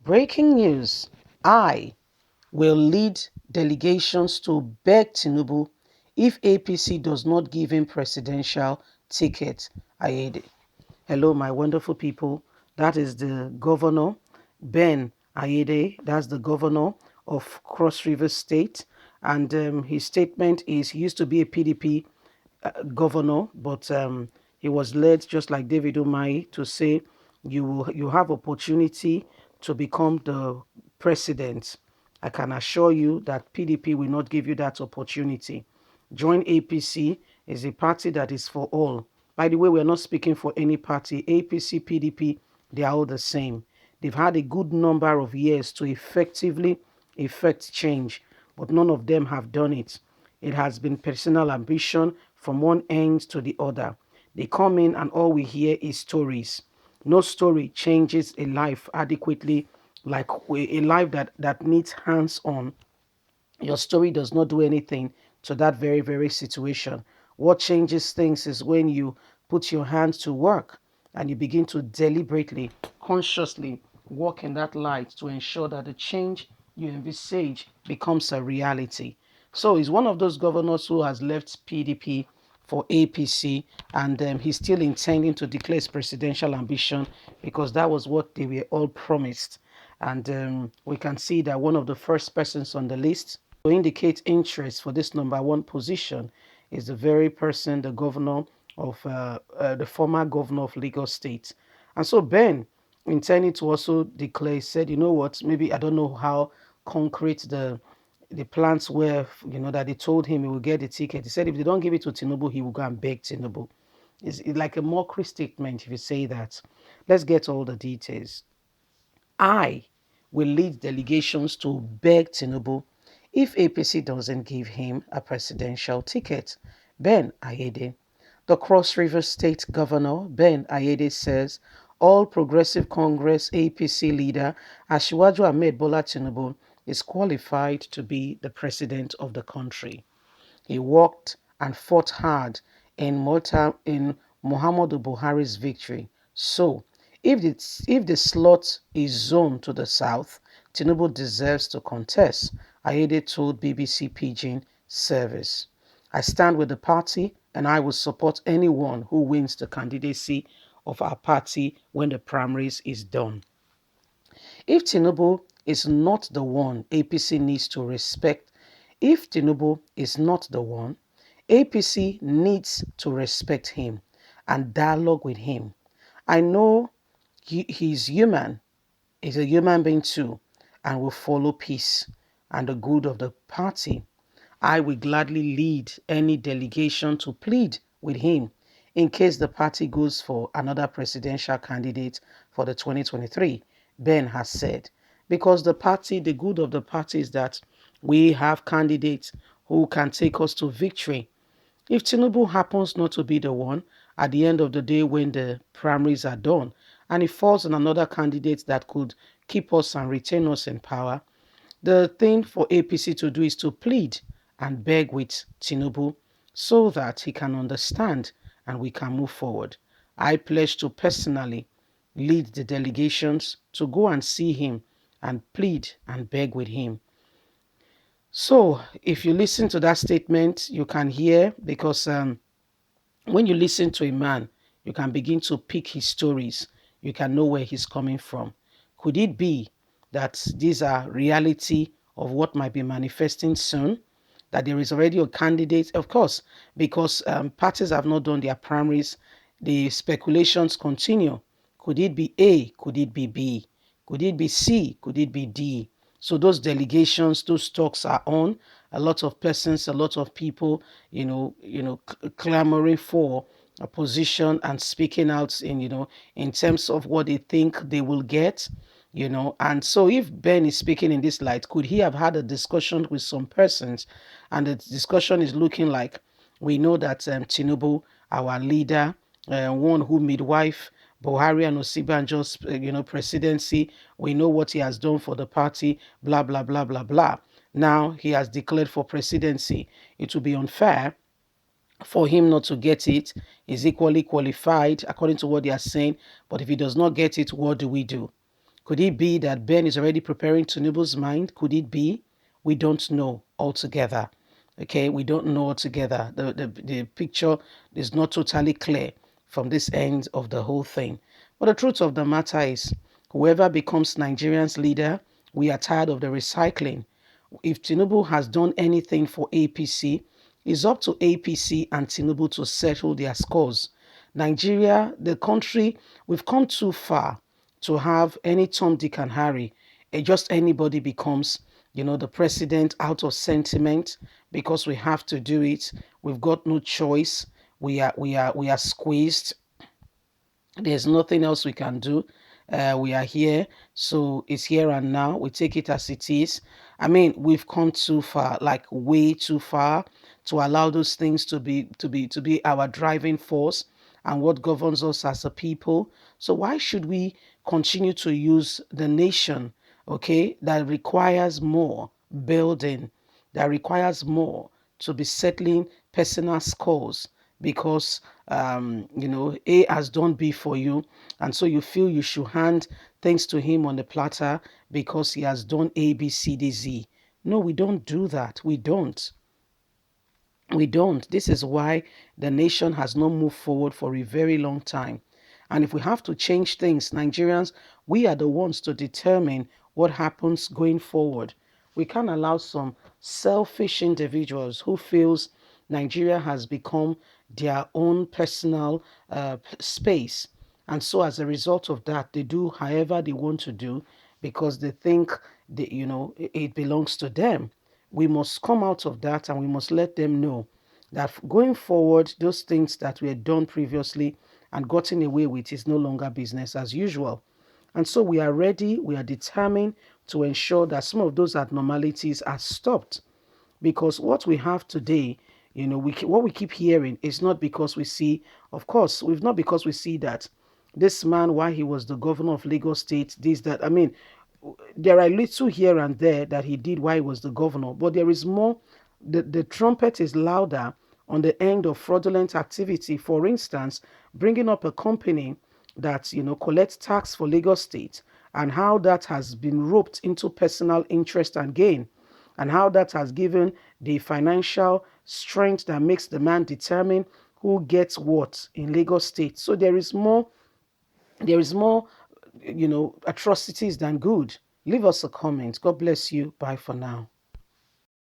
Breaking news. I will lead delegations to beg Tinubu if APC does not give him presidential ticket. Ayede. Hello, my wonderful people. That is the governor, Ben Ayede. That's the governor of Cross River State. And his statement is he used to be a PDP governor, but he was led, just like David Umahi, to say you have opportunity to become the president. I can assure you that PDP will not give you that opportunity. Join APC is a party that is for all. By the way, we're not speaking for any party. APC, PDP, they are all the same. They've had a good number of years to effectively effect change, but none of them have done it. It has been personal ambition from one end to the other. They come in and all we hear is stories. No story changes a life adequately, like a life that needs hands-on. Your story does not do anything to that very, very situation. What changes things is when you put your hands to work and you begin to deliberately, consciously walk in that light to ensure that the change you envisage becomes a reality. So he's one of those governors who has left PDP for APC, and he's still intending to declare his presidential ambition because that was what they were all promised. And we can see that one of the first persons on the list to indicate interest for this number one position is the very person, the governor of the former governor of Lagos State. And so Ben, intending to also declare, said, you know what, maybe I don't know how concrete the plans were, that they told him he will get the ticket. He said if they don't give it to Tinubu, he will go and beg Tinubu. It's like a mockery statement if you say that. Let's get all the details. I will lead delegations to beg Tinubu if APC doesn't give him a presidential ticket. Ben Ayede. The Cross River State Governor, Ben Ayede, says All Progressive Congress APC leader Asiwaju Ahmed Bola Tinubu is qualified to be the president of the country. He worked and fought hard in Muhammadu Buhari's victory. So, if the slot is zoned to the south, Tinubu deserves to contest, Ayede told BBC Pidgin Service. I stand with the party and I will support anyone who wins the candidacy of our party when the primaries is done. If Tinubu is not the one APC needs to respect, if Tinubu is not the one, APC needs to respect him and dialogue with him. I know he's human, he's a human being too, and will follow peace and the good of the party. I will gladly lead any delegation to plead with him in case the party goes for another presidential candidate for the 2023, Ben has said. Because the party, the good of the party is that we have candidates who can take us to victory. If Tinubu happens not to be the one, at the end of the day when the primaries are done, and it falls on another candidate that could keep us and retain us in power, the thing for APC to do is to plead and beg with Tinubu so that he can understand and we can move forward. I pledge to personally lead the delegations to go and see him and plead and beg with him. So if you listen to that statement, you can hear, because when you listen to a man, you can begin to pick his stories. You can know where he's coming from. Could it be that these are reality of what might be manifesting soon? That there is already a candidate? Of course, because parties have not done their primaries, the speculations continue. Could it be A? Could it be B? Could it be C? Could it be D? So those delegations, those talks are on. A lot of persons, a lot of people, clamoring for a position and speaking out in terms of what they think they will get, And so if Ben is speaking in this light, could he have had a discussion with some persons? And the discussion is looking like, we know that Tinubu, our leader, one who midwife Buhari and Osibanjo's, presidency. We know what he has done for the party, blah, blah, blah, blah, blah. Now he has declared for presidency. It would be unfair for him not to get it. He's equally qualified, according to what they are saying. But if he does not get it, what do we do? Could it be that Ben is already preparing Tinubu's mind? Could it be? We don't know altogether. Okay, we don't know altogether. The picture is not totally clear from this end of the whole thing. But the truth of the matter is, whoever becomes Nigeria's leader, we are tired of the recycling. If Tinubu has done anything for APC, it's up to APC and Tinubu to settle their scores. Nigeria, the country, we've come too far to have any Tom, Dick, and Harry. Just anybody becomes, the president out of sentiment because we have to do it. We've got no choice. We are squeezed. There's nothing else we can do. We are here, so it's here and now. We take it as it is. I mean, we've come too far, like way too far, to allow those things to be our driving force and what governs us as a people. So why should we continue to use the nation, okay, that requires more building, that requires more to be settling personal scores because A has done B for you, and so you feel you should hand things to him on the platter because he has done A, B, C, D, Z. No, we don't do that. We don't. We don't. This is why the nation has not moved forward for a very long time. And if we have to change things, Nigerians, we are the ones to determine what happens going forward. We can't allow some selfish individuals who feels Nigeria has become their own personal space. And so as a result of that, they do however they want to do because they think it belongs to them. We must come out of that and we must let them know that going forward, those things that were done previously and gotten away with is no longer business as usual. And so we are ready, we are determined to ensure that some of those abnormalities are stopped. Because what we have today, what we keep hearing is not because we see, of course, we've not because we see that this man, while he was the governor of Lagos State, this, that, I mean, there are little here and there that he did while he was the governor, but there is more. The trumpet is louder on the end of fraudulent activity. For instance, bringing up a company that collects tax for Lagos State and how that has been roped into personal interest and gain, and how that has given the financial strength that makes the man determine who gets what in Lagos State. So there is more atrocities than good. Leave us a comment. God bless you. Bye for now.